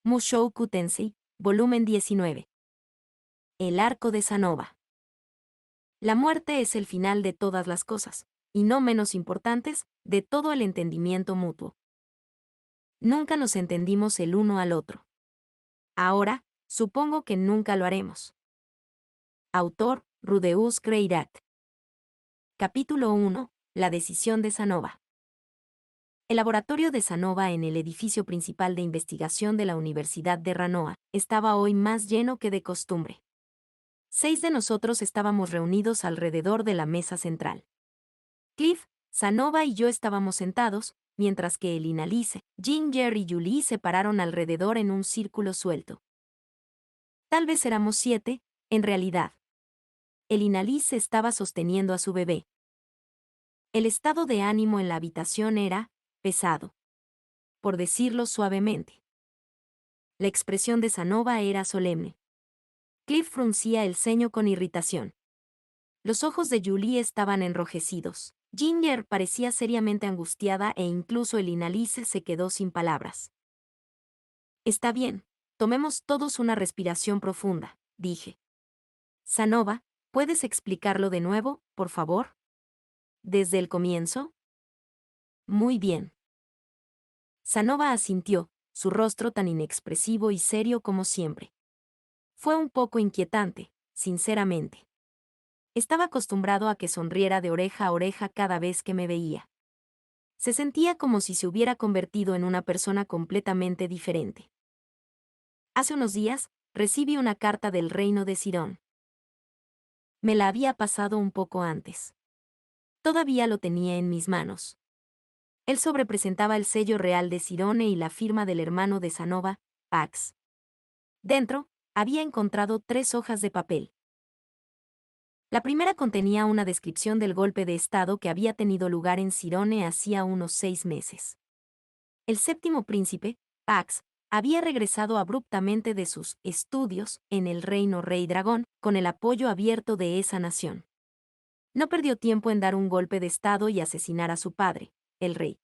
Mushoku Tensei, volumen 19. El arco de Sanova. La muerte es el final de todas las cosas, y no menos importantes, de todo el entendimiento mutuo. Nunca nos entendimos el uno al otro. Ahora, supongo que nunca lo haremos. Autor, Rudeus Greirat. Capítulo 1. La decisión de Sanova. El laboratorio de Sanova en el edificio principal de investigación de la Universidad de Ranoa estaba hoy más lleno que de costumbre. 6 de nosotros estábamos reunidos alrededor de la mesa central. Cliff, Sanova y yo estábamos sentados, mientras que el Inalice, Ginger y Julie se pararon alrededor en un círculo suelto. Tal vez éramos 7, en realidad. El Inalice estaba sosteniendo a su bebé. El estado de ánimo en la habitación era pesado, por decirlo suavemente. La expresión de Sanova era solemne. Cliff fruncía el ceño con irritación. Los ojos de Julie estaban enrojecidos. Ginger parecía seriamente angustiada e incluso el Inalice se quedó sin palabras. Está bien, tomemos todos una respiración profunda, dije. Sanova, ¿puedes explicarlo de nuevo, por favor? ¿Desde el comienzo? Muy bien. Sanova asintió, su rostro tan inexpresivo y serio como siempre. Fue un poco inquietante, sinceramente. Estaba acostumbrado a que sonriera de oreja a oreja cada vez que me veía. Se sentía como si se hubiera convertido en una persona completamente diferente. Hace unos días, recibí una carta del reino de Cirón. Me la había pasado un poco antes. Todavía lo tenía en mis manos. El sobre presentaba el sello real de Cirone y la firma del hermano de Sanova, Pax. Dentro, había encontrado 3 hojas de papel. La primera contenía una descripción del golpe de estado que había tenido lugar en Cirone hacía unos 6 meses. El séptimo príncipe, Pax, había regresado abruptamente de sus estudios en el reino Rey Dragón, con el apoyo abierto de esa nación. No perdió tiempo en dar un golpe de estado y asesinar a su padre, el rey.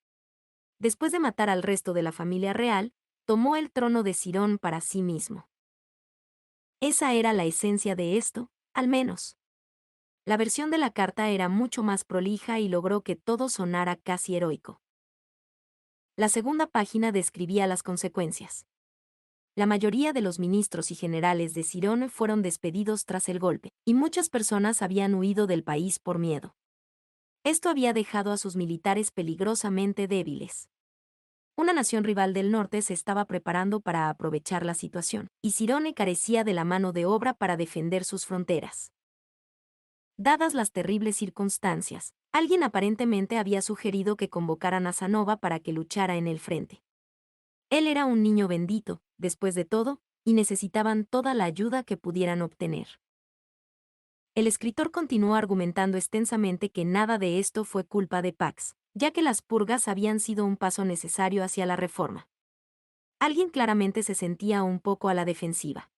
Después de matar al resto de la familia real, tomó el trono de Cirón para sí mismo. Esa era la esencia de esto, al menos. La versión de la carta era mucho más prolija y logró que todo sonara casi heroico. La segunda página describía las consecuencias. La mayoría de los ministros y generales de Cirón fueron despedidos tras el golpe, y muchas personas habían huido del país por miedo. Esto había dejado a sus militares peligrosamente débiles. Una nación rival del norte se estaba preparando para aprovechar la situación, y Cirone carecía de la mano de obra para defender sus fronteras. Dadas las terribles circunstancias, alguien aparentemente había sugerido que convocaran a Sanova para que luchara en el frente. Él era un niño bendito, después de todo, y necesitaban toda la ayuda que pudieran obtener. El escritor continuó argumentando extensamente que nada de esto fue culpa de Pax, ya que las purgas habían sido un paso necesario hacia la reforma. Alguien claramente se sentía un poco a la defensiva.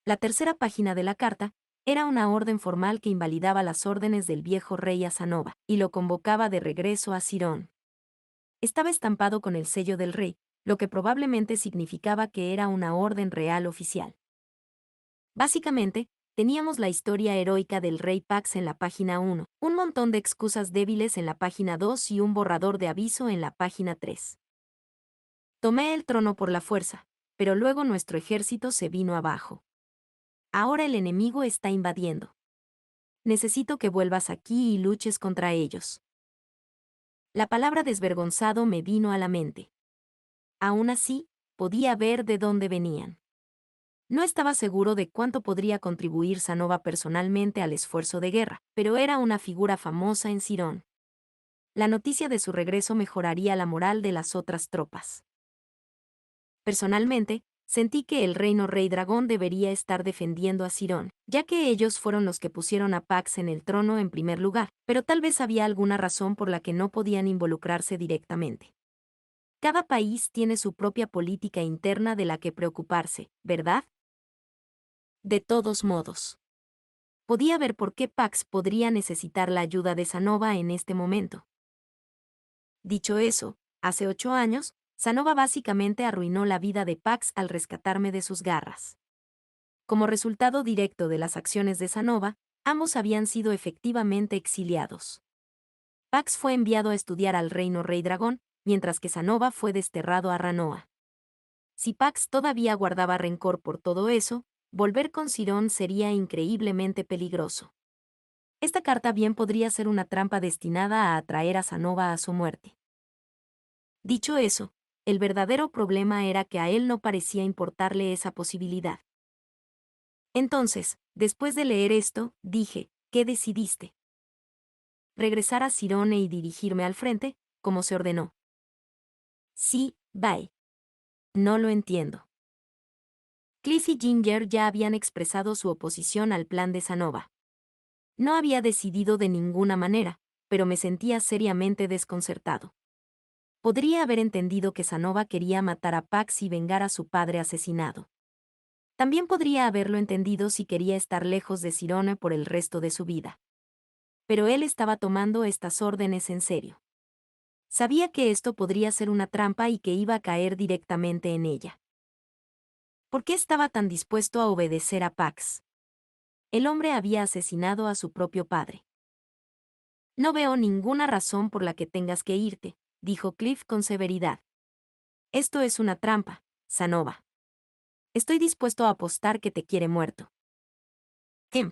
La tercera página de la carta era una orden formal que invalidaba las órdenes del viejo rey a Sanova y lo convocaba de regreso a Cirón. Estaba estampado con el sello del rey, lo que probablemente significaba que era una orden real oficial. Básicamente, teníamos la historia heroica del rey Pax en la página 1, un montón de excusas débiles en la página 2 y un borrador de aviso en la página 3. Tomé el trono por la fuerza, pero luego nuestro ejército se vino abajo. Ahora el enemigo está invadiendo. Necesito que vuelvas aquí y luches contra ellos. La palabra desvergonzado me vino a la mente. Aún así, podía ver de dónde venían. No estaba seguro de cuánto podría contribuir Sanova personalmente al esfuerzo de guerra, pero era una figura famosa en Cirón. La noticia de su regreso mejoraría la moral de las otras tropas. Personalmente, sentí que el reino Rey Dragón debería estar defendiendo a Cirón, ya que ellos fueron los que pusieron a Pax en el trono en primer lugar, pero tal vez había alguna razón por la que no podían involucrarse directamente. Cada país tiene su propia política interna de la que preocuparse, ¿verdad? De todos modos, podía ver por qué Pax podría necesitar la ayuda de Sanova en este momento. Dicho eso, hace 8 años, Sanova básicamente arruinó la vida de Pax al rescatarme de sus garras. Como resultado directo de las acciones de Sanova, ambos habían sido efectivamente exiliados. Pax fue enviado a estudiar al reino Rey Dragón, mientras que Sanova fue desterrado a Ranoa. Si Pax todavía guardaba rencor por todo eso, volver con Sirón sería increíblemente peligroso. Esta carta bien podría ser una trampa destinada a atraer a Sanova a su muerte. Dicho eso, el verdadero problema era que a él no parecía importarle esa posibilidad. Entonces, después de leer esto, dije, ¿qué decidiste? Regresar a Sirone y dirigirme al frente, como se ordenó. Sí, bye. No lo entiendo. Cliff y Ginger ya habían expresado su oposición al plan de Sanova. No había decidido de ninguna manera, pero me sentía seriamente desconcertado. Podría haber entendido que Sanova quería matar a Pax y vengar a su padre asesinado. También podría haberlo entendido si quería estar lejos de Sirone por el resto de su vida. Pero él estaba tomando estas órdenes en serio. Sabía que esto podría ser una trampa y que iba a caer directamente en ella. ¿Por qué estaba tan dispuesto a obedecer a Pax? El hombre había asesinado a su propio padre. No veo ninguna razón por la que tengas que irte, dijo Cliff con severidad. Esto es una trampa, Sanova. Estoy dispuesto a apostar que te quiere muerto. ¿Qué?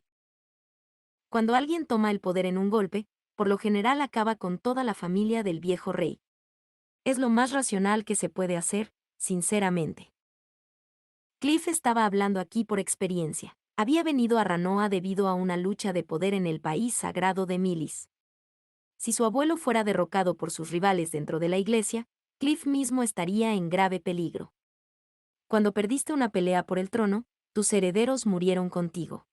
Cuando alguien toma el poder en un golpe, por lo general acaba con toda la familia del viejo rey. Es lo más racional que se puede hacer, sinceramente. Cliff estaba hablando aquí por experiencia. Había venido a Ranoa debido a una lucha de poder en el país sagrado de Milis. Si su abuelo fuera derrocado por sus rivales dentro de la iglesia, Cliff mismo estaría en grave peligro. Cuando perdiste una pelea por el trono, tus herederos murieron contigo.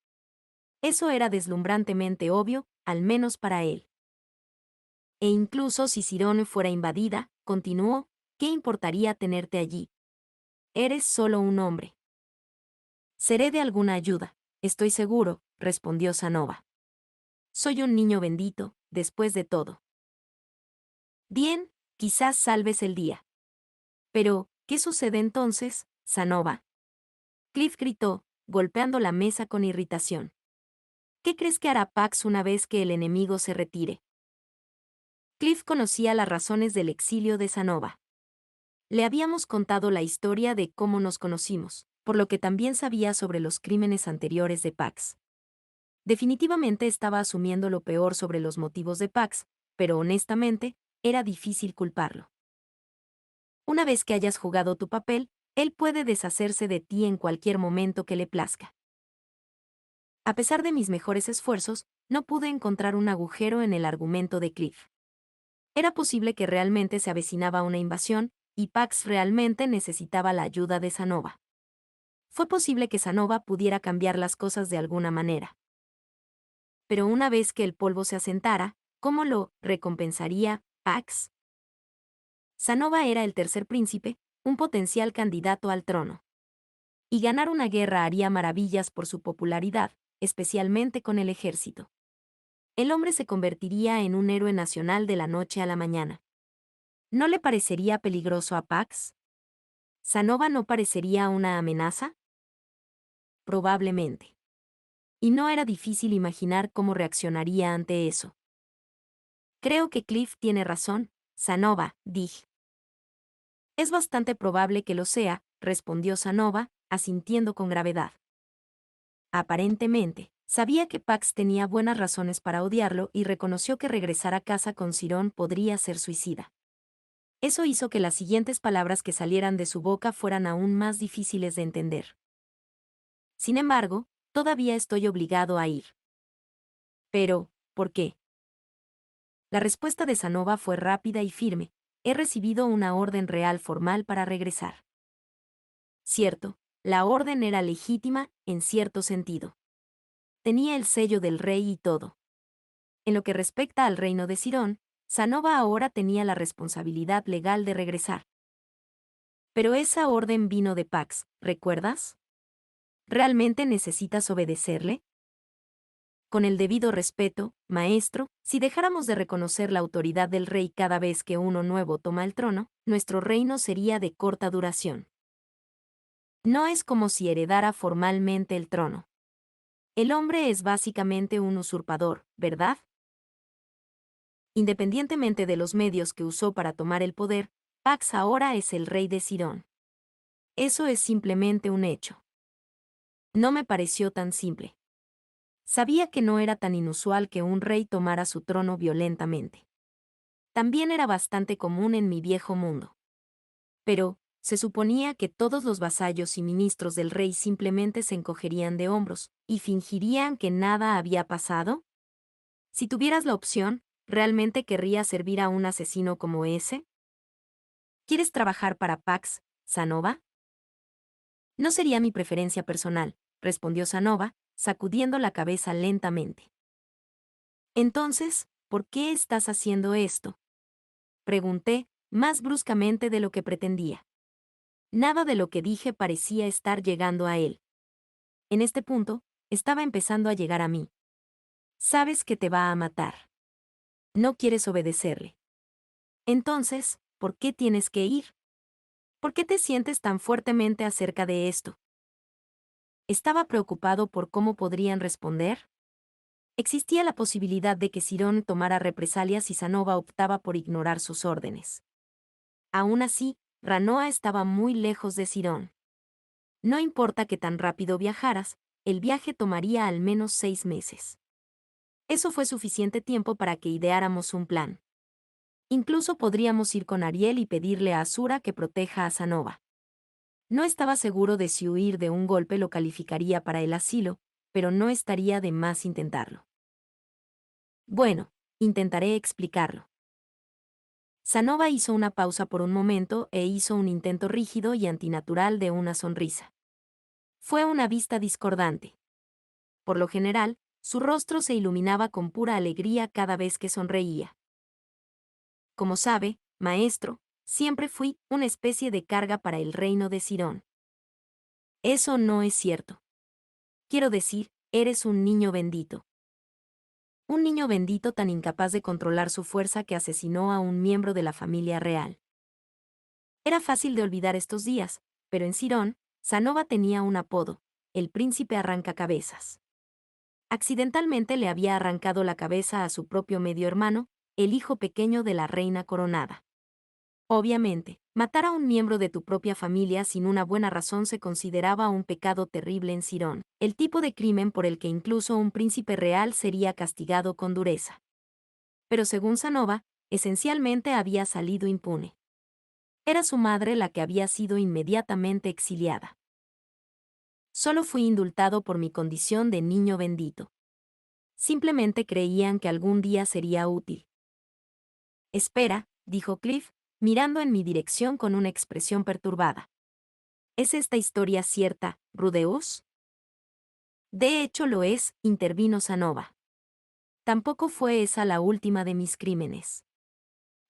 Eso era deslumbrantemente obvio, al menos para él. E incluso si Sirone fuera invadida, continuó, ¿qué importaría tenerte allí? Eres solo un hombre. Seré de alguna ayuda, estoy seguro, respondió Sanova. Soy un niño bendito, después de todo. Bien, quizás salves el día. Pero, ¿qué sucede entonces, Sanova? Cliff gritó, golpeando la mesa con irritación. ¿Qué crees que hará Pax una vez que el enemigo se retire? Cliff conocía las razones del exilio de Sanova. Le habíamos contado la historia de cómo nos conocimos, por lo que también sabía sobre los crímenes anteriores de Pax. Definitivamente estaba asumiendo lo peor sobre los motivos de Pax, pero honestamente, era difícil culparlo. Una vez que hayas jugado tu papel, él puede deshacerse de ti en cualquier momento que le plazca. A pesar de mis mejores esfuerzos, no pude encontrar un agujero en el argumento de Cliff. Era posible que realmente se avecinaba una invasión, y Pax realmente necesitaba la ayuda de Sanova. Fue posible que Sanova pudiera cambiar las cosas de alguna manera. Pero una vez que el polvo se asentara, ¿cómo lo recompensaría Pax? Sanova era el tercer príncipe, un potencial candidato al trono. Y ganar una guerra haría maravillas por su popularidad, especialmente con el ejército. El hombre se convertiría en un héroe nacional de la noche a la mañana. ¿No le parecería peligroso a Pax? ¿Sanova no parecería una amenaza? Probablemente. Y no era difícil imaginar cómo reaccionaría ante eso. Creo que Cliff tiene razón, Sanova, dije. Es bastante probable que lo sea, respondió Sanova, asintiendo con gravedad. Aparentemente, sabía que Pax tenía buenas razones para odiarlo y reconoció que regresar a casa con Sirón podría ser suicida. Eso hizo que las siguientes palabras que salieran de su boca fueran aún más difíciles de entender. Sin embargo, todavía estoy obligado a ir. Pero, ¿por qué? La respuesta de Sanova fue rápida y firme. He recibido una orden real formal para regresar. Cierto, la orden era legítima, en cierto sentido. Tenía el sello del rey y todo. En lo que respecta al reino de Sirón, Sanova ahora tenía la responsabilidad legal de regresar. Pero esa orden vino de Pax, ¿recuerdas? ¿Realmente necesitas obedecerle? Con el debido respeto, maestro, si dejáramos de reconocer la autoridad del rey cada vez que uno nuevo toma el trono, nuestro reino sería de corta duración. No es como si heredara formalmente el trono. El hombre es básicamente un usurpador, ¿verdad? Independientemente de los medios que usó para tomar el poder, Pax ahora es el rey de Cirón. Eso es simplemente un hecho. No me pareció tan simple. Sabía que no era tan inusual que un rey tomara su trono violentamente. También era bastante común en mi viejo mundo. Pero, se suponía que todos los vasallos y ministros del rey simplemente se encogerían de hombros y fingirían que nada había pasado. Si tuvieras la opción, ¿realmente querrías servir a un asesino como ese? ¿Quieres trabajar para Pax, Sanova? No sería mi preferencia personal, respondió Sanova, sacudiendo la cabeza lentamente. Entonces, ¿por qué estás haciendo esto? Pregunté, más bruscamente de lo que pretendía. Nada de lo que dije parecía estar llegando a él. En este punto, estaba empezando a llegar a mí. Sabes que te va a matar. No quieres obedecerle. Entonces, ¿por qué tienes que ir? ¿Por qué te sientes tan fuertemente acerca de esto? Estaba preocupado por cómo podrían responder. Existía la posibilidad de que Cirón tomara represalias si Sanova optaba por ignorar sus órdenes. Aún así, Ranoa estaba muy lejos de Cirón. No importa que tan rápido viajaras, el viaje tomaría al menos 6 meses. Eso fue suficiente tiempo para que ideáramos un plan. Incluso podríamos ir con Ariel y pedirle a Asura que proteja a Sanova. No estaba seguro de si huir de un golpe lo calificaría para el asilo, pero no estaría de más intentarlo. Bueno, intentaré explicarlo. Sanova hizo una pausa por un momento e hizo un intento rígido y antinatural de una sonrisa. Fue una vista discordante. Por lo general, su rostro se iluminaba con pura alegría cada vez que sonreía. Como sabe, maestro, siempre fui una especie de carga para el reino de Cirón. Eso no es cierto. Quiero decir, eres un niño bendito. Un niño bendito tan incapaz de controlar su fuerza que asesinó a un miembro de la familia real. Era fácil de olvidar estos días, pero en Cirón, Sanova tenía un apodo, el príncipe arrancacabezas. Accidentalmente le había arrancado la cabeza a su propio medio hermano, el hijo pequeño de la reina coronada. Obviamente, matar a un miembro de tu propia familia sin una buena razón se consideraba un pecado terrible en Cirón, el tipo de crimen por el que incluso un príncipe real sería castigado con dureza. Pero según Sanova, esencialmente había salido impune. Era su madre la que había sido inmediatamente exiliada. Solo fui indultado por mi condición de niño bendito. Simplemente creían que algún día sería útil. Espera, dijo Cliff, mirando en mi dirección con una expresión perturbada. ¿Es esta historia cierta, Rudeus? De hecho lo es, intervino Sanova. Tampoco fue esa la última de mis crímenes.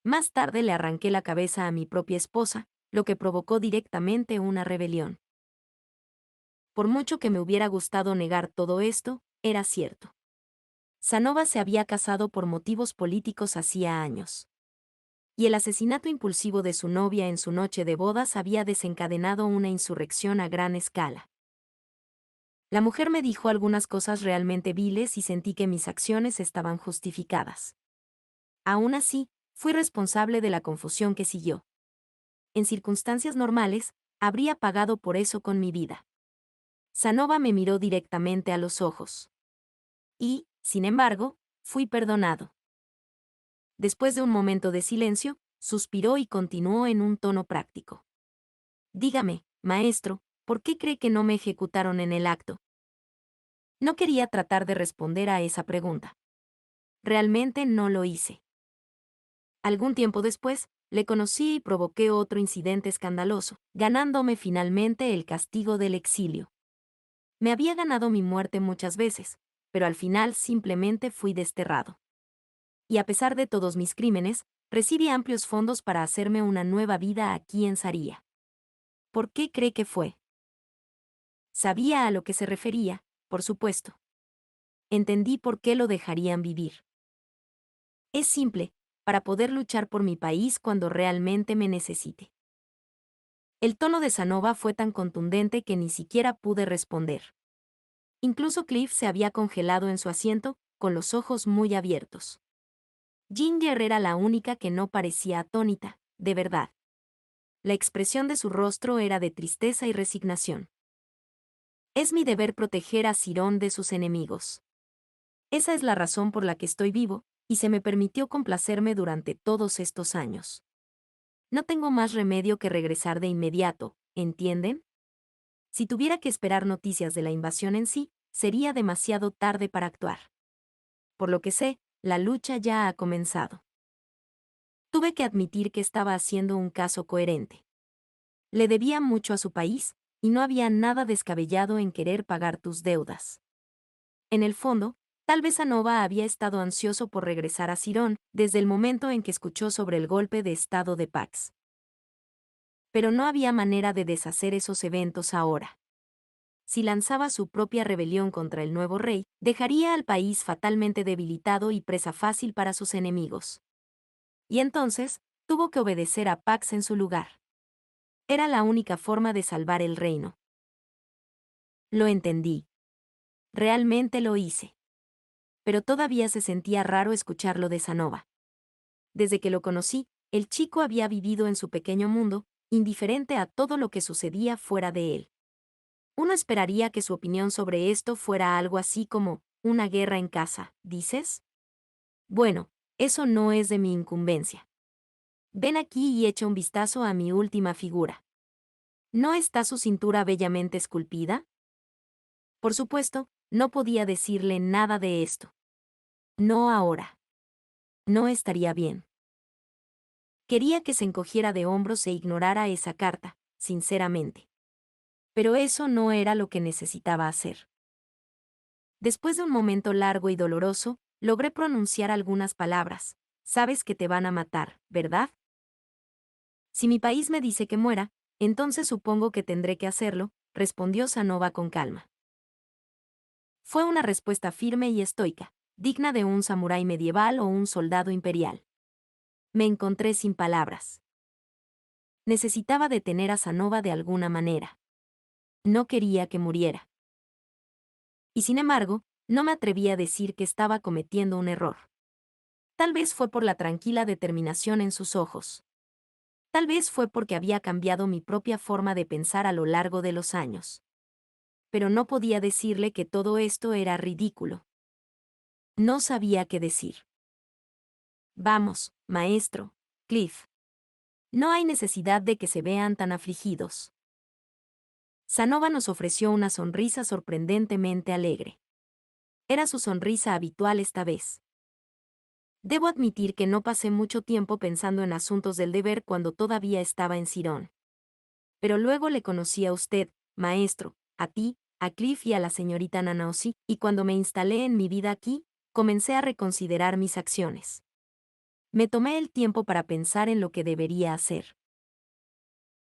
Más tarde le arranqué la cabeza a mi propia esposa, lo que provocó directamente una rebelión. Por mucho que me hubiera gustado negar todo esto, era cierto. Sanova se había casado por motivos políticos hacía años. Y el asesinato impulsivo de su novia en su noche de bodas había desencadenado una insurrección a gran escala. La mujer me dijo algunas cosas realmente viles y sentí que mis acciones estaban justificadas. Aún así, fui responsable de la confusión que siguió. En circunstancias normales, habría pagado por eso con mi vida. Sanova me miró directamente a los ojos. Y, sin embargo, fui perdonado. Después de un momento de silencio, suspiró y continuó en un tono práctico. Dígame, maestro, ¿por qué cree que no me ejecutaron en el acto? No quería tratar de responder a esa pregunta. Realmente no lo hice. Algún tiempo después, le conocí y provoqué otro incidente escandaloso, ganándome finalmente el castigo del exilio. Me había ganado mi muerte muchas veces, pero al final simplemente fui desterrado. Y a pesar de todos mis crímenes, recibí amplios fondos para hacerme una nueva vida aquí en Saría. ¿Por qué cree que fue? Sabía a lo que se refería, por supuesto. entendí por qué lo dejarían vivir. Es simple, para poder luchar por mi país cuando realmente me necesite. El tono de Sanova fue tan contundente que ni siquiera pude responder. Incluso Cliff se había congelado en su asiento, con los ojos muy abiertos. Ginger era la única que no parecía atónita, de verdad. La expresión de su rostro era de tristeza y resignación. Es mi deber proteger a Cirón de sus enemigos. Esa es la razón por la que estoy vivo, y se me permitió complacerme durante todos estos años. No tengo más remedio que regresar de inmediato, ¿entienden? Si tuviera que esperar noticias de la invasión en sí, sería demasiado tarde para actuar. Por lo que sé, la lucha ya ha comenzado. Tuve que admitir que estaba haciendo un caso coherente. Le debía mucho a su país, y no había nada descabellado en querer pagar tus deudas. En el fondo, tal vez Sanova había estado ansioso por regresar a Cirón desde el momento en que escuchó sobre el golpe de estado de Pax. Pero no había manera de deshacer esos eventos ahora. Si lanzaba su propia rebelión contra el nuevo rey, dejaría al país fatalmente debilitado y presa fácil para sus enemigos. Y entonces, tuvo que obedecer a Pax en su lugar. Era la única forma de salvar el reino. Lo entendí. Realmente lo hice. Pero todavía se sentía raro escucharlo de Sanova. Desde que lo conocí, el chico había vivido en su pequeño mundo, indiferente a todo lo que sucedía fuera de él. Uno esperaría que su opinión sobre esto fuera algo así como, una guerra en casa, ¿dices? Bueno, eso no es de mi incumbencia. Ven aquí y echa un vistazo a mi última figura. ¿No está su cintura bellamente esculpida? Por supuesto, no podía decirle nada de esto. No ahora. No estaría bien. Quería que se encogiera de hombros e ignorara esa carta, sinceramente. Pero eso no era lo que necesitaba hacer. Después de un momento largo y doloroso, logré pronunciar algunas palabras. Sabes que te van a matar, ¿verdad? Si mi país me dice que muera, entonces supongo que tendré que hacerlo, respondió Sanova con calma. Fue una respuesta firme y estoica, digna de un samurái medieval o un soldado imperial. Me encontré sin palabras. Necesitaba detener a Sanova de alguna manera. No quería que muriera. Y sin embargo, no me atreví a decir que estaba cometiendo un error. Tal vez fue por la tranquila determinación en sus ojos. Tal vez fue porque había cambiado mi propia forma de pensar a lo largo de los años. Pero no podía decirle que todo esto era ridículo. No sabía qué decir. Vamos, maestro, Cliff. No hay necesidad de que se vean tan afligidos. Sanova nos ofreció una sonrisa sorprendentemente alegre. Era su sonrisa habitual esta vez. Debo admitir que no pasé mucho tiempo pensando en asuntos del deber cuando todavía estaba en Cirón. Pero luego le conocí a usted, maestro, a ti, a Cliff y a la señorita Nanaosi, y cuando me instalé en mi vida aquí, comencé a reconsiderar mis acciones. Me tomé el tiempo para pensar en lo que debería hacer.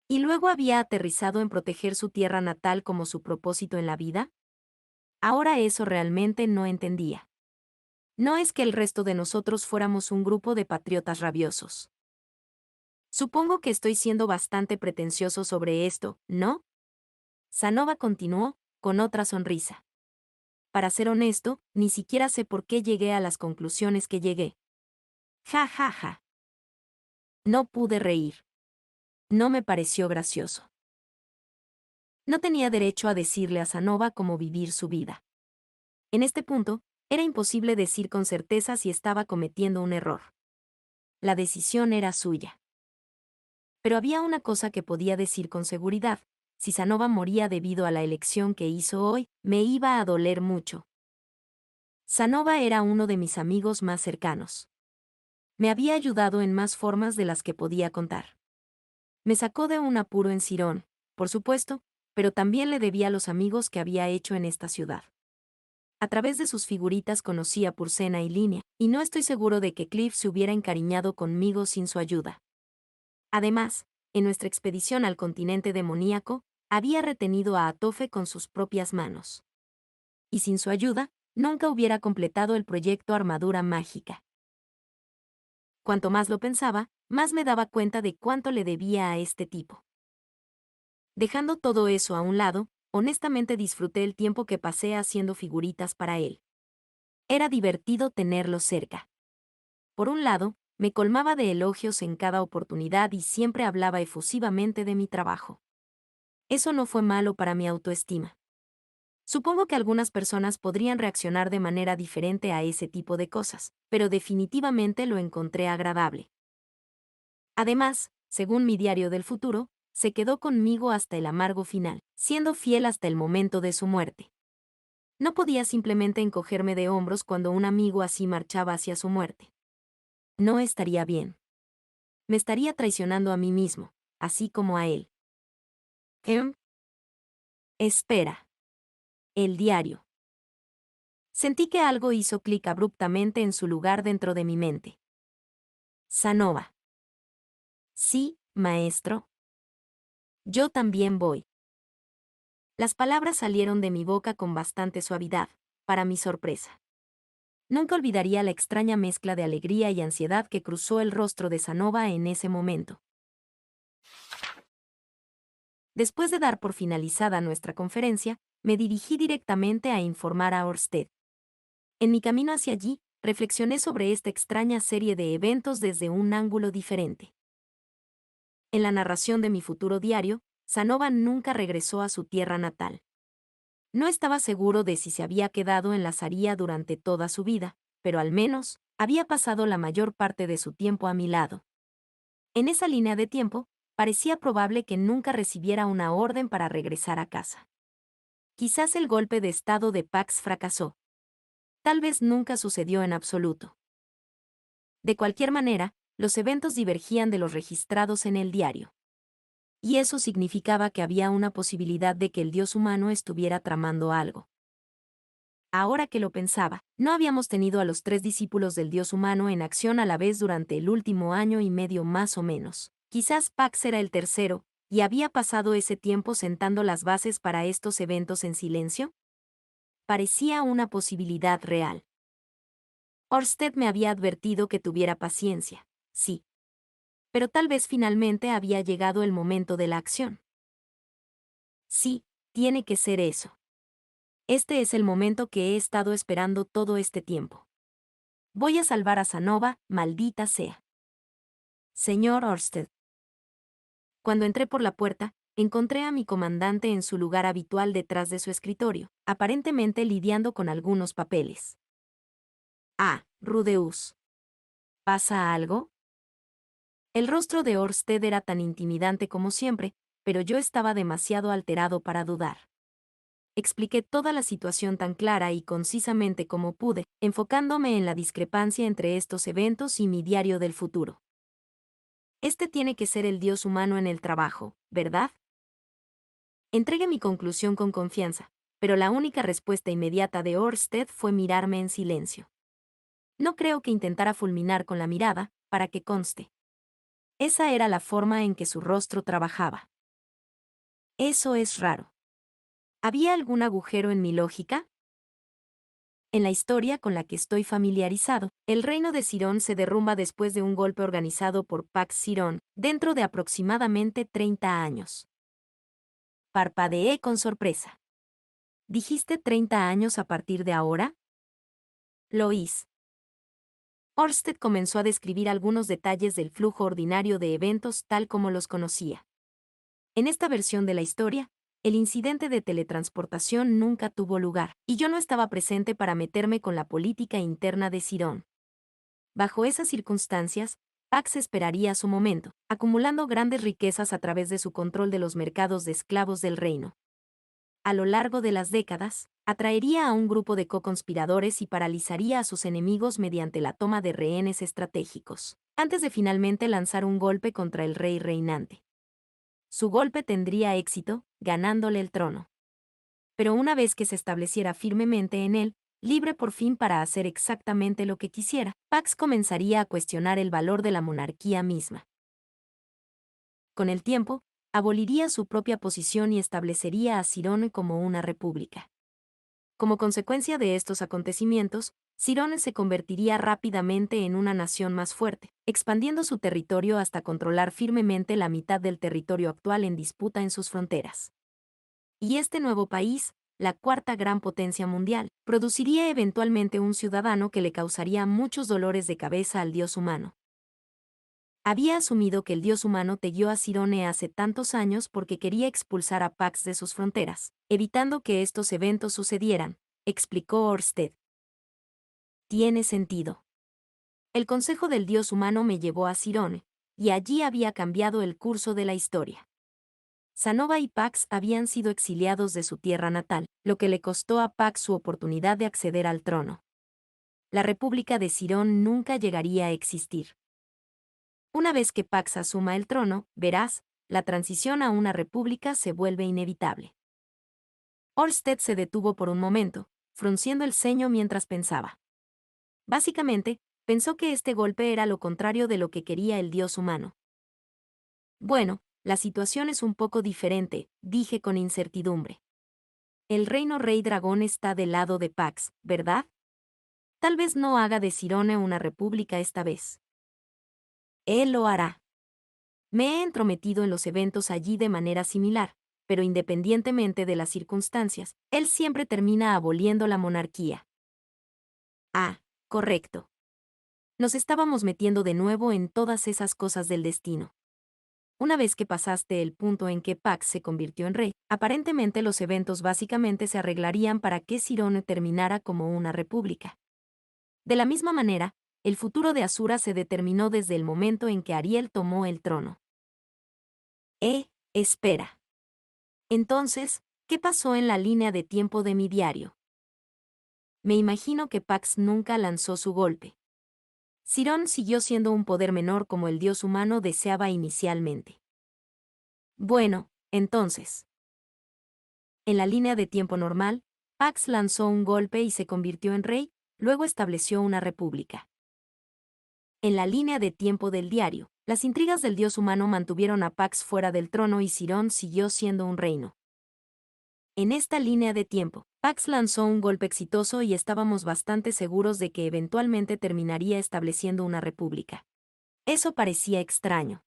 ¿Y luego había aterrizado en proteger su tierra natal como su propósito en la vida? Ahora eso realmente no entendía. No es que el resto de nosotros fuéramos un grupo de patriotas rabiosos. Supongo que estoy siendo bastante pretencioso sobre esto, ¿no? Sanova continuó, con otra sonrisa. Para ser honesto, ni siquiera sé por qué llegué a las conclusiones que llegué. Ja, ja, ja. No pude reír. No me pareció gracioso. No tenía derecho a decirle a Sanova cómo vivir su vida. En este punto, era imposible decir con certeza si estaba cometiendo un error. La decisión era suya. Pero había una cosa que podía decir con seguridad. Si Sanova moría debido a la elección que hizo hoy, me iba a doler mucho. Sanova era uno de mis amigos más cercanos. Me había ayudado en más formas de las que podía contar. Me sacó de un apuro en Cirón, por supuesto, pero también le debía a los amigos que había hecho en esta ciudad. A través de sus figuritas conocí a Purcena y Línea, y no estoy seguro de que Cliff se hubiera encariñado conmigo sin su ayuda. Además, en nuestra expedición al continente demoníaco, había retenido a Atofe con sus propias manos. Y sin su ayuda, nunca hubiera completado el proyecto Armadura Mágica. Cuanto más lo pensaba, más me daba cuenta de cuánto le debía a este tipo. Dejando todo eso a un lado, honestamente disfruté el tiempo que pasé haciendo figuritas para él. Era divertido tenerlo cerca. Por un lado, me colmaba de elogios en cada oportunidad y siempre hablaba efusivamente de mi trabajo. Eso no fue malo para mi autoestima. Supongo que algunas personas podrían reaccionar de manera diferente a ese tipo de cosas, pero definitivamente lo encontré agradable. Además, según mi diario del futuro, se quedó conmigo hasta el amargo final, siendo fiel hasta el momento de su muerte. No podía simplemente encogerme de hombros cuando un amigo así marchaba hacia su muerte. No estaría bien. Me estaría traicionando a mí mismo, así como a él. Espera. El diario. Sentí que algo hizo clic abruptamente en su lugar dentro de mi mente. Sanova. Sí, maestro. Yo también voy. Las palabras salieron de mi boca con bastante suavidad, para mi sorpresa. Nunca olvidaría la extraña mezcla de alegría y ansiedad que cruzó el rostro de Sanova en ese momento. Después de dar por finalizada nuestra conferencia, me dirigí directamente a informar a Ørsted. En mi camino hacia allí, reflexioné sobre esta extraña serie de eventos desde un ángulo diferente. En la narración de mi futuro diario, Sanova nunca regresó a su tierra natal. No estaba seguro de si se había quedado en la Saría durante toda su vida, pero al menos, había pasado la mayor parte de su tiempo a mi lado. En esa línea de tiempo, parecía probable que nunca recibiera una orden para regresar a casa. Quizás el golpe de estado de Pax fracasó. Tal vez nunca sucedió en absoluto. De cualquier manera, los eventos divergían de los registrados en el diario. Y eso significaba que había una posibilidad de que el dios humano estuviera tramando algo. Ahora que lo pensaba, no habíamos tenido a los 3 discípulos del dios humano en acción a la vez durante el último año y medio más o menos. Quizás Pax era el tercero, y había pasado ese tiempo sentando las bases para estos eventos en silencio. Parecía una posibilidad real. Ørsted me había advertido que tuviera paciencia, sí. Pero tal vez finalmente había llegado el momento de la acción. Sí, tiene que ser eso. Este es el momento que he estado esperando todo este tiempo. Voy a salvar a Sanova, maldita sea. Señor Ørsted. Cuando entré por la puerta, encontré a mi comandante en su lugar habitual detrás de su escritorio, aparentemente lidiando con algunos papeles. Ah, Rudeus. ¿Pasa algo? El rostro de Ørsted era tan intimidante como siempre, pero yo estaba demasiado alterado para dudar. Expliqué toda la situación tan clara y concisamente como pude, enfocándome en la discrepancia entre estos eventos y mi diario del futuro. Este tiene que ser el dios humano en el trabajo, ¿verdad? Entregué mi conclusión con confianza, pero la única respuesta inmediata de Ørsted fue mirarme en silencio. No creo que intentara fulminar con la mirada, para que conste. Esa era la forma en que su rostro trabajaba. Eso es raro. ¿Había algún agujero en mi lógica? En la historia con la que estoy familiarizado, el reino de Sirón se derrumba después de un golpe organizado por Pax Sirón, dentro de aproximadamente 30 años. Parpadeé con sorpresa. ¿Dijiste 30 años a partir de ahora? Lois. Ørsted comenzó a describir algunos detalles del flujo ordinario de eventos tal como los conocía. En esta versión de la historia, el incidente de teletransportación nunca tuvo lugar, y yo no estaba presente para meterme con la política interna de Sirón. Bajo esas circunstancias, Pax esperaría su momento, acumulando grandes riquezas a través de su control de los mercados de esclavos del reino. A lo largo de las décadas, atraería a un grupo de co-conspiradores y paralizaría a sus enemigos mediante la toma de rehenes estratégicos, antes de finalmente lanzar un golpe contra el rey reinante. Su golpe tendría éxito, ganándole el trono. Pero una vez que se estableciera firmemente en él, libre por fin para hacer exactamente lo que quisiera, Pax comenzaría a cuestionar el valor de la monarquía misma. Con el tiempo, aboliría su propia posición y establecería a Sirón como una república. Como consecuencia de estos acontecimientos, Cirone se convertiría rápidamente en una nación más fuerte, expandiendo su territorio hasta controlar firmemente la mitad del territorio actual en disputa en sus fronteras. Y este nuevo país, la cuarta gran potencia mundial, produciría eventualmente un ciudadano que le causaría muchos dolores de cabeza al dios humano. Había asumido que el dios humano tejió a Cirone hace tantos años porque quería expulsar a Pax de sus fronteras, evitando que estos eventos sucedieran, explicó Ørsted. Tiene sentido. El consejo del dios humano me llevó a Cirone, y allí había cambiado el curso de la historia. Sanova y Pax habían sido exiliados de su tierra natal, lo que le costó a Pax su oportunidad de acceder al trono. La República de Cirón nunca llegaría a existir. Una vez que Pax asuma el trono, verás, la transición a una república se vuelve inevitable. Ørsted se detuvo por un momento, frunciendo el ceño mientras pensaba. Básicamente, pensó que este golpe era lo contrario de lo que quería el dios humano. Bueno, la situación es un poco diferente, dije con incertidumbre. El reino rey dragón está del lado de Pax, ¿verdad? Tal vez no haga de Cirone una república esta vez. Él lo hará. Me he entrometido en los eventos allí de manera similar, pero independientemente de las circunstancias, él siempre termina aboliendo la monarquía. Ah, correcto. Nos estábamos metiendo de nuevo en todas esas cosas del destino. Una vez que pasaste el punto en que Pax se convirtió en rey, aparentemente los eventos básicamente se arreglarían para que Cirone terminara como una república. De la misma manera, el futuro de Asura se determinó desde el momento en que Ariel tomó el trono. Espera. Entonces, ¿qué pasó en la línea de tiempo de mi diario? Me imagino que Pax nunca lanzó su golpe. Cirón siguió siendo un poder menor como el dios humano deseaba inicialmente. Bueno, entonces. En la línea de tiempo normal, Pax lanzó un golpe y se convirtió en rey, luego estableció una república. En la línea de tiempo del diario, las intrigas del dios humano mantuvieron a Pax fuera del trono y Cirón siguió siendo un reino. En esta línea de tiempo, Pax lanzó un golpe exitoso y estábamos bastante seguros de que eventualmente terminaría estableciendo una república. Eso parecía extraño.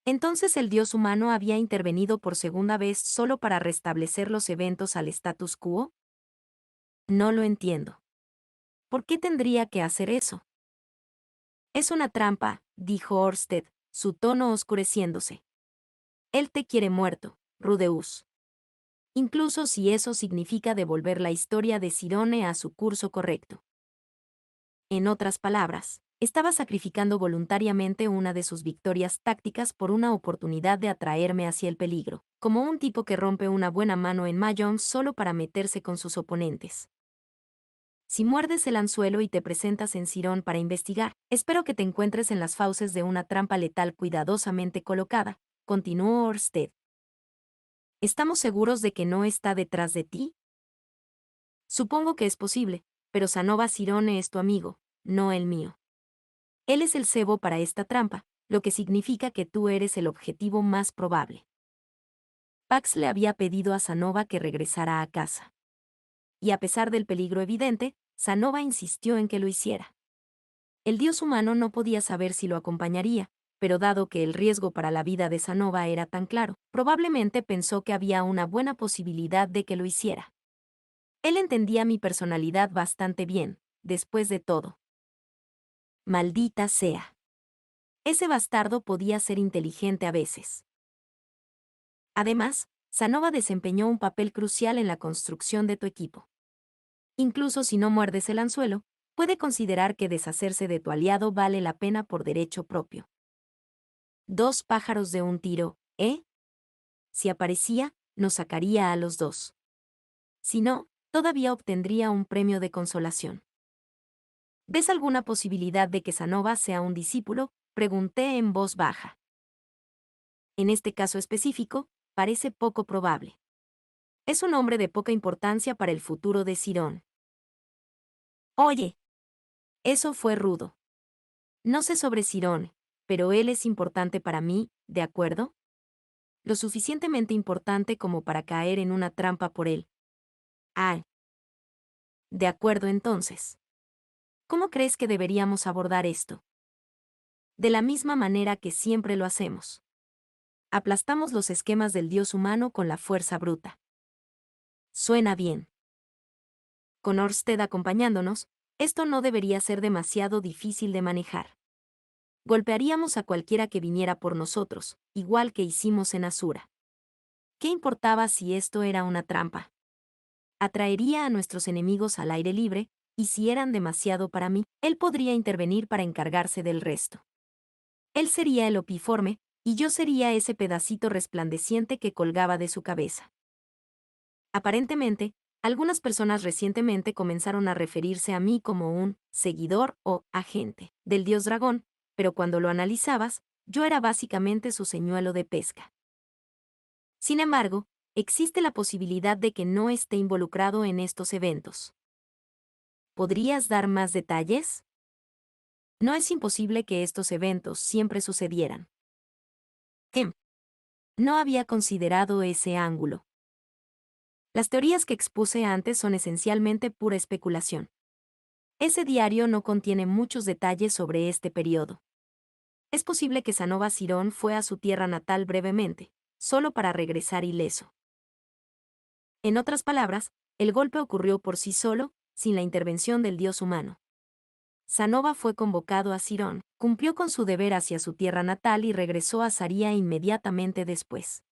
Entonces el dios humano había intervenido por segunda vez solo para restablecer los eventos al status quo. No lo entiendo. ¿Por qué tendría que hacer eso? Es una trampa, dijo Ørsted, su tono oscureciéndose. Él te quiere muerto, Rudeus. Incluso si eso significa devolver la historia de Cirone a su curso correcto. En otras palabras, estaba sacrificando voluntariamente una de sus victorias tácticas por una oportunidad de atraerme hacia el peligro, como un tipo que rompe una buena mano en Mahjong solo para meterse con sus oponentes. Si muerdes el anzuelo y te presentas en Cirón para investigar, espero que te encuentres en las fauces de una trampa letal cuidadosamente colocada, continuó Ørsted. ¿Estamos seguros de que no está detrás de ti? Supongo que es posible, pero Sanova Cirone es tu amigo, no el mío. Él es el cebo para esta trampa, lo que significa que tú eres el objetivo más probable. Pax le había pedido a Sanova que regresara a casa. Y a pesar del peligro evidente, Sanova insistió en que lo hiciera. El dios humano no podía saber si lo acompañaría, pero dado que el riesgo para la vida de Sanova era tan claro, probablemente pensó que había una buena posibilidad de que lo hiciera. Él entendía mi personalidad bastante bien, después de todo. Maldita sea. Ese bastardo podía ser inteligente a veces. Además, Sanova desempeñó un papel crucial en la construcción de tu equipo. Incluso si no muerdes el anzuelo, puede considerar que deshacerse de tu aliado vale la pena por derecho propio. Dos pájaros de un tiro, ¿eh? Si aparecía, nos sacaría a los dos. Si no, todavía obtendría un premio de consolación. ¿Ves alguna posibilidad de que Sanova sea un discípulo?, pregunté en voz baja. En este caso específico, parece poco probable. Es un hombre de poca importancia para el futuro de Cirón. Oye, eso fue rudo. No sé sobre Cirón, pero él es importante para mí, ¿de acuerdo? Lo suficientemente importante como para caer en una trampa por él. Ah, De acuerdo entonces. ¿Cómo crees que deberíamos abordar esto? De la misma manera que siempre lo hacemos. Aplastamos los esquemas del Dios humano con la fuerza bruta. Suena bien. Con Ørsted acompañándonos, esto no debería ser demasiado difícil de manejar. Golpearíamos a cualquiera que viniera por nosotros, igual que hicimos en Asura. ¿Qué importaba si esto era una trampa? Atraería a nuestros enemigos al aire libre, y si eran demasiado para mí, él podría intervenir para encargarse del resto. Él sería el opiforme, y yo sería ese pedacito resplandeciente que colgaba de su cabeza. Aparentemente, algunas personas recientemente comenzaron a referirse a mí como un seguidor o agente del dios dragón, pero cuando lo analizabas, yo era básicamente su señuelo de pesca. Sin embargo, existe la posibilidad de que no esté involucrado en estos eventos. ¿Podrías dar más detalles? No es imposible que estos eventos siempre sucedieran. No había considerado ese ángulo. Las teorías que expuse antes son esencialmente pura especulación. Ese diario no contiene muchos detalles sobre este periodo. Es posible que Sanova Sirón fue a su tierra natal brevemente, solo para regresar ileso. En otras palabras, el golpe ocurrió por sí solo, sin la intervención del dios humano. Sanova fue convocado a Sirón, cumplió con su deber hacia su tierra natal y regresó a Saria inmediatamente después.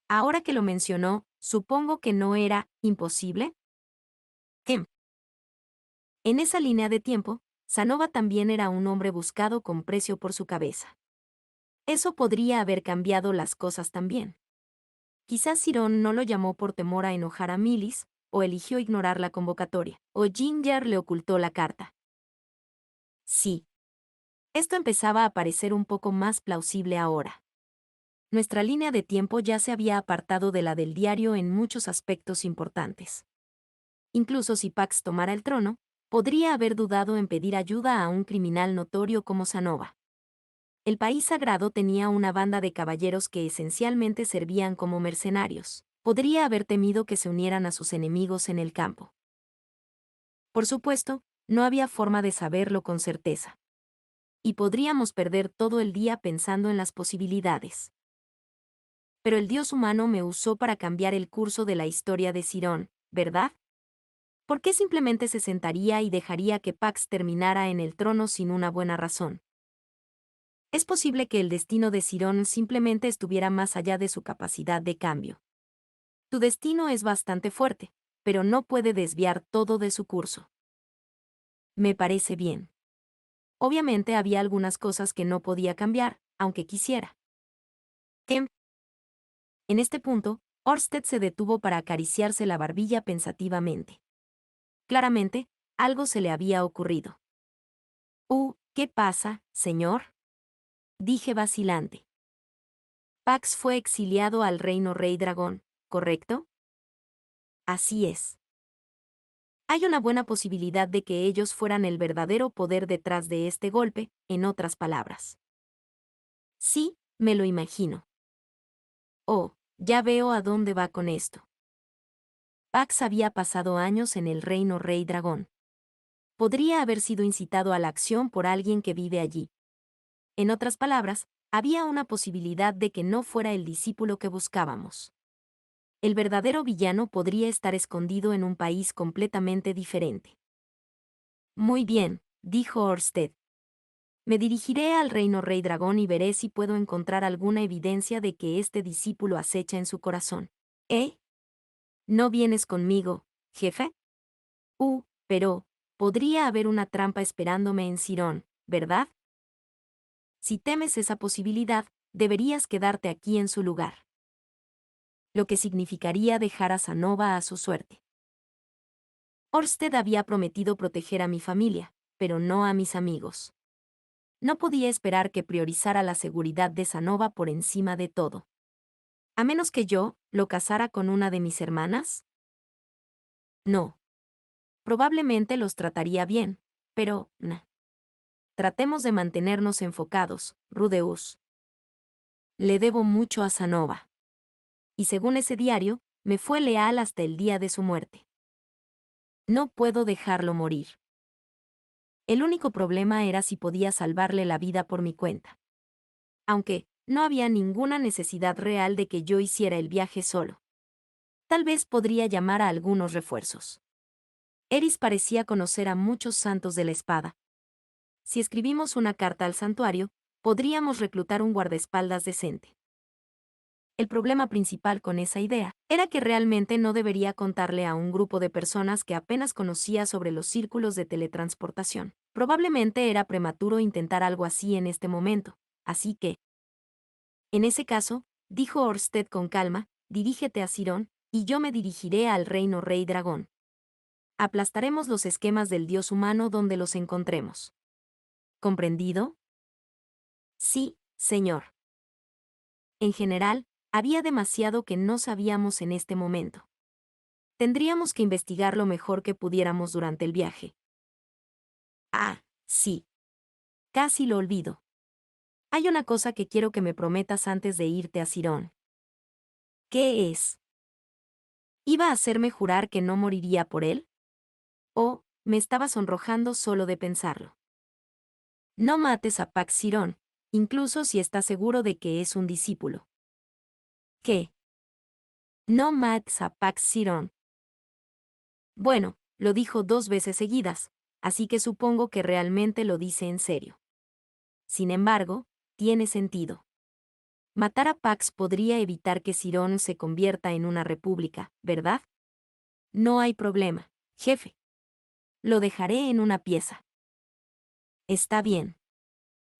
Ahora que lo mencionó, supongo que no era imposible. ¿Qué? En esa línea de tiempo, Sanova también era un hombre buscado con precio por su cabeza. Eso podría haber cambiado las cosas también. Quizás Sirón no lo llamó por temor a enojar a Milis, o eligió ignorar la convocatoria, o Ginger le ocultó la carta. Sí. Esto empezaba a parecer un poco más plausible ahora. Nuestra línea de tiempo ya se había apartado de la del diario en muchos aspectos importantes. Incluso si Pax tomara el trono, podría haber dudado en pedir ayuda a un criminal notorio como Sanova. El país sagrado tenía una banda de caballeros que esencialmente servían como mercenarios. Podría haber temido que se unieran a sus enemigos en el campo. Por supuesto, no había forma de saberlo con certeza. Y podríamos perder todo el día pensando en las posibilidades. Pero el dios humano me usó para cambiar el curso de la historia de Sirón, ¿verdad? ¿Por qué simplemente se sentaría y dejaría que Pax terminara en el trono sin una buena razón? Es posible que el destino de Sirón simplemente estuviera más allá de su capacidad de cambio. Tu destino es bastante fuerte, pero no puede desviar todo de su curso. Me parece bien. Obviamente había algunas cosas que no podía cambiar, aunque quisiera. ¿Qué? En este punto, Ørsted se detuvo para acariciarse la barbilla pensativamente. Claramente, algo se le había ocurrido. ¿Qué pasa, señor? Dije vacilante. Pax fue exiliado al reino Rey Dragón, ¿correcto? Así es. Hay una buena posibilidad de que ellos fueran el verdadero poder detrás de este golpe, en otras palabras. Sí, me lo imagino. Ya veo a dónde va con esto. Pax había pasado años en el reino Rey Dragón. Podría haber sido incitado a la acción por alguien que vive allí. En otras palabras, había una posibilidad de que no fuera el discípulo que buscábamos. El verdadero villano podría estar escondido en un país completamente diferente. Muy bien, dijo Ørsted. Me dirigiré al reino Rey Dragón y veré si puedo encontrar alguna evidencia de que este discípulo acecha en su corazón. ¿No vienes conmigo, jefe? Pero, podría haber una trampa esperándome en Sirón, ¿verdad? Si temes esa posibilidad, deberías quedarte aquí en su lugar. Lo que significaría dejar a Sanova a su suerte. Ørsted había prometido proteger a mi familia, pero no a mis amigos. No podía esperar que priorizara la seguridad de Sanova por encima de todo. A menos que yo lo casara con una de mis hermanas. No. Probablemente los trataría bien, pero, Tratemos de mantenernos enfocados, Rudeus. Le debo mucho a Sanova. Y según ese diario, me fue leal hasta el día de su muerte. No puedo dejarlo morir. El único problema era si podía salvarle la vida por mi cuenta. Aunque, no había ninguna necesidad real de que yo hiciera el viaje solo. Tal vez podría llamar a algunos refuerzos. Eris parecía conocer a muchos santos de la espada. Si escribimos una carta al santuario, podríamos reclutar un guardaespaldas decente. El problema principal con esa idea era que realmente no debería contarle a un grupo de personas que apenas conocía sobre los círculos de teletransportación. Probablemente era prematuro intentar algo así en este momento, así que... En ese caso, dijo Orsted con calma, dirígete a Cirón, y yo me dirigiré al reino Rey Dragón. Aplastaremos los esquemas del dios humano donde los encontremos. ¿Comprendido? Sí, señor. En general, había demasiado que no sabíamos en este momento. Tendríamos que investigar lo mejor que pudiéramos durante el viaje. Ah, sí. Casi lo olvido. Hay una cosa que quiero que me prometas antes de irte a Cirón. ¿Qué es? ¿Iba a hacerme jurar que no moriría por él? ¿O me estaba sonrojando solo de pensarlo? No mates a Pax Cirón, incluso si estás seguro de que es un discípulo. ¿Qué? No mates a Pax Cirón. Bueno, lo dijo 2 veces seguidas, así que supongo que realmente lo dice en serio. Sin embargo, tiene sentido. Matar a Pax podría evitar que Cirón se convierta en una república, ¿verdad? No hay problema, jefe. Lo dejaré en una pieza. Está bien.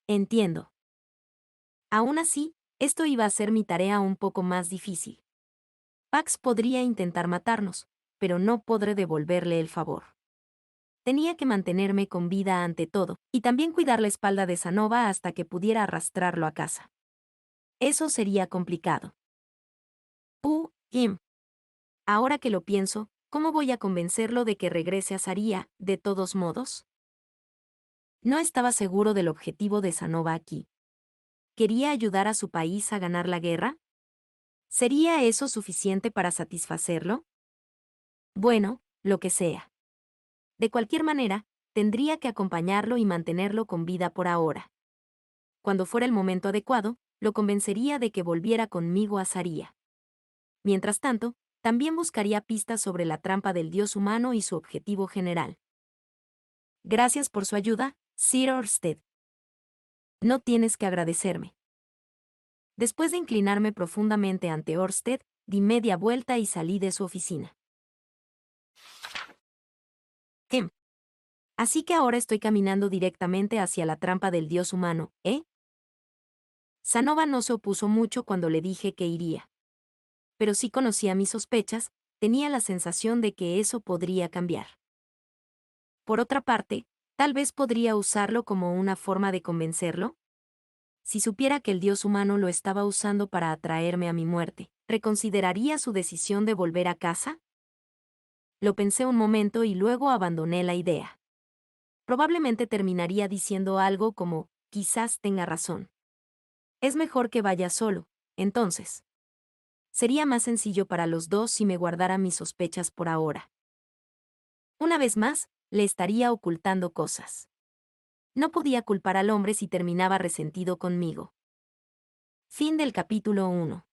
Entiendo. Aún así, esto iba a ser mi tarea un poco más difícil. Pax podría intentar matarnos, pero no podré devolverle el favor. Tenía que mantenerme con vida ante todo, y también cuidar la espalda de Sanova hasta que pudiera arrastrarlo a casa. Eso sería complicado. Kim. Ahora que lo pienso, ¿cómo voy a convencerlo de que regrese a Saria, de todos modos? No estaba seguro del objetivo de Sanova aquí. ¿Quería ayudar a su país a ganar la guerra? ¿Sería eso suficiente para satisfacerlo? Bueno, lo que sea. De cualquier manera, tendría que acompañarlo y mantenerlo con vida por ahora. Cuando fuera el momento adecuado, lo convencería de que volviera conmigo a Saria. Mientras tanto, también buscaría pistas sobre la trampa del dios humano y su objetivo general. Gracias por su ayuda, Sir Orsted. No tienes que agradecerme. Después de inclinarme profundamente ante Orsted, di media vuelta y salí de su oficina. Kim. Así que ahora estoy caminando directamente hacia la trampa del dios humano, ¿eh? Sanova no se opuso mucho cuando le dije que iría. Pero sí conocía mis sospechas, tenía la sensación de que eso podría cambiar. Por otra parte, tal vez podría usarlo como una forma de convencerlo. Si supiera que el dios humano lo estaba usando para atraerme a mi muerte, ¿reconsideraría su decisión de volver a casa? Lo pensé un momento y luego abandoné la idea. Probablemente terminaría diciendo algo como, quizás tenga razón. Es mejor que vaya solo, entonces. Sería más sencillo para los dos si me guardara mis sospechas por ahora. Una vez más, le estaría ocultando cosas. No podía culpar al hombre si terminaba resentido conmigo. Fin del capítulo 1.